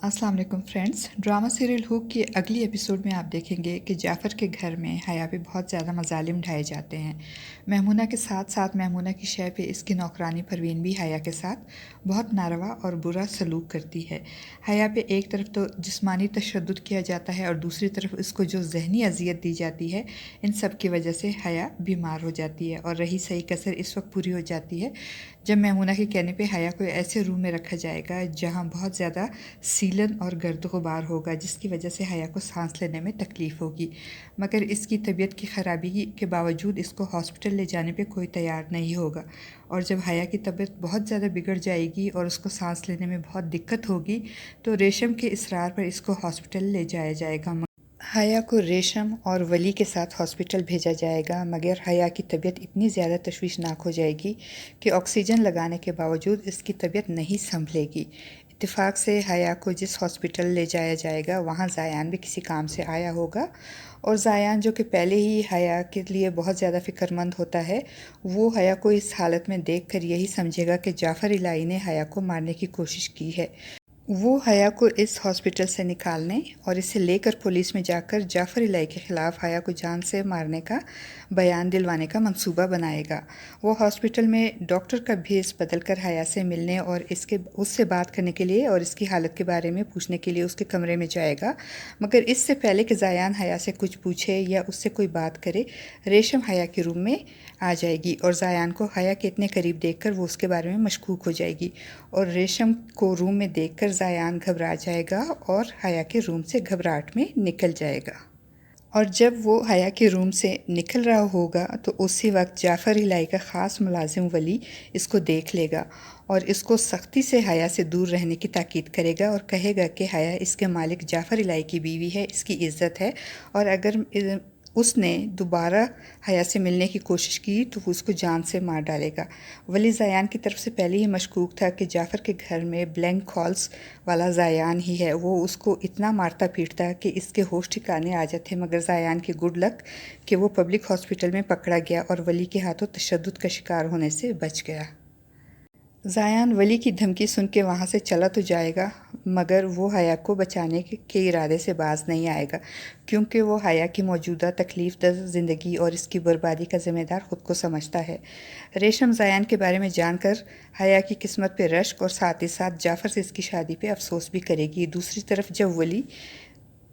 अस्सलाम वालेकुम friends. Drama serial hook की अगली एपिसोड में आप देखेंगे कि जाफ़र के घर में हया पे बहुत ज़्यादा मज़ालिम ढाए जाते हैं। महमूना के साथ साथ महमूना की शय पे इसकी नौकरानी परवीन भी हया के साथ बहुत नारवा और बुरा सलूक करती है। हया पे एक तरफ तो जिस्मानी तशद्दुद किया जाता है और दूसरी तरफ इसको जो जहनी अजियत दी जाती है, इन सब की वजह से हया बीमार हो जाती है। और रही सही कसर इस वक्त पूरी हो जाती है जब महमूना के कहने पे हया को ऐसे रूम में रखा जाएगा जहाँ बहुत ज़्यादा सीलन और गर्द गुबार होगा, जिसकी वजह से हया को सांस लेने में तकलीफ़ होगी। मगर इसकी तबीयत की ख़राबी के बावजूद इसको हॉस्पिटल ले जाने पे कोई तैयार नहीं होगा। और जब हया की तबीयत बहुत ज़्यादा बिगड़ जाएगी और उसको सांस लेने में बहुत दिक्कत होगी तो रेशम के इसरार पर इसको हॉस्पिटल ले जाया जाएगा। हया को रेशम और वली के साथ हॉस्पिटल भेजा जाएगा, मगर हया की तबीयत इतनी ज़्यादा तशवीशनाक हो जाएगी कि ऑक्सीजन लगाने के बावजूद इसकी तबीयत नहीं संभलेगी। इत्तेफाक से हया को जिस हॉस्पिटल ले जाया जाएगा वहाँ ज़ायान भी किसी काम से आया होगा, और ज़ायान जो कि पहले ही हया के लिए बहुत ज़्यादा फ़िक्रमंद होता है, वो हया को इस हालत में देख कर यही समझेगा कि जाफ़र इलाही ने हया को मारने की कोशिश की है। वो हया को इस हॉस्पिटल से निकालने और इसे लेकर पुलिस में जाकर जाफ़र इलाही के ख़िलाफ़ हया को जान से मारने का बयान दिलवाने का मंसूबा बनाएगा। वो हॉस्पिटल में डॉक्टर का भेस बदल कर हया से मिलने और उससे बात करने के लिए और इसकी हालत के बारे में पूछने के लिए उसके कमरे में जाएगा। मगर इससे पहले कि ज़ायान हया से कुछ पूछे या उससे कोई बात करे, रेशम हया के रूम में आ जाएगी और ज़ायान को हया के इतने करीब देखकर वो उसके बारे में मशकूक हो जाएगी और रेशम को रूम में देखकर ज़ायान घबरा जाएगा और हया के रूम से घबराहट में निकल जाएगा। और जब वो हया के रूम से निकल रहा होगा तो उसी वक्त जाफ़र इलाही का ख़ास मुलाजिम वली इसको देख लेगा और इसको सख्ती से हया से दूर रहने की ताकीद करेगा और कहेगा कि हया इसके मालिक जाफ़र इलाही की बीवी है, इसकी इज़्ज़त है, और अगर उसने दोबारा हया से मिलने की कोशिश की तो वो उसको जान से मार डालेगा। वली ज़ायान की तरफ से पहले ही मशकूक था कि जाफ़र के घर में ब्लैंक हॉल्स वाला ज़ायान ही है। वो उसको इतना मारता पीटता कि इसके होश ठिकाने आ जाते, मगर ज़ायान की गुड लक कि वो पब्लिक हॉस्पिटल में पकड़ा गया और वली के हाथों तशद्दुद का शिकार होने से बच गया। ज़ायान वली की धमकी सुन के वहाँ से चला तो जाएगा, मगर वो हया को बचाने के इरादे से बाज नहीं आएगा, क्योंकि वो हया की मौजूदा तकलीफ़ दह ज़िंदगी और इसकी बर्बादी का ज़िम्मेदार ख़ुद को समझता है। रेशम ज़ायान के बारे में जानकर हया की किस्मत पे रश्क और साथ ही साथ जाफ़र से इसकी शादी पे अफसोस भी करेगी। दूसरी तरफ जब वली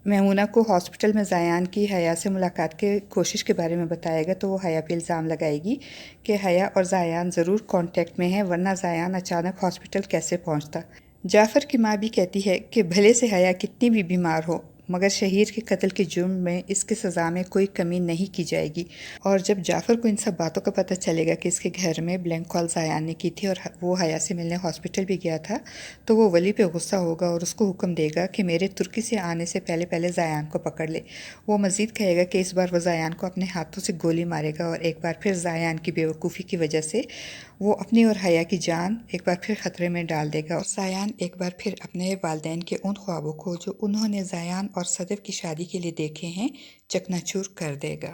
महमूना को हॉस्पिटल में ज़ायान की हया से मुलाकात के कोशिश के बारे में बताएगा तो वो हया पे इल्ज़ाम लगाएगी कि हया और ज़ायान ज़रूर कांटेक्ट में हैं, वरना ज़ायान अचानक हॉस्पिटल कैसे पहुंचता। जाफ़र की माँ भी कहती है कि भले से हया कितनी भी बीमार हो, मगर शहीर के कत्ल के जुर्म में इसकी सज़ा में कोई कमी नहीं की जाएगी। और जब जाफ़र को इन सब बातों का पता चलेगा कि इसके घर में ब्लैंक कॉल ज़ायान ने की थी और वो हया से मिलने हॉस्पिटल भी गया था, तो वो वली पे गुस्सा होगा और उसको हुक्म देगा कि मेरे तुर्की से आने से पहले पहले ज़ायान को पकड़ ले। वो मज़ीद कहेगा कि इस बार वो ज़ायान को अपने हाथों से गोली मारेगा और एक बार फिर ज़ायान की बेवकूफ़ी की वजह से वो अपनी और हया की जान एक बार फिर ख़तरे में डाल देगा और ज़ायान एक बार फिर अपने वालिदैन के उन ख्वाबों को जो उन्होंने ज़ायान और सदफ़ की शादी के लिए देखे हैं चकनाचूर कर देगा।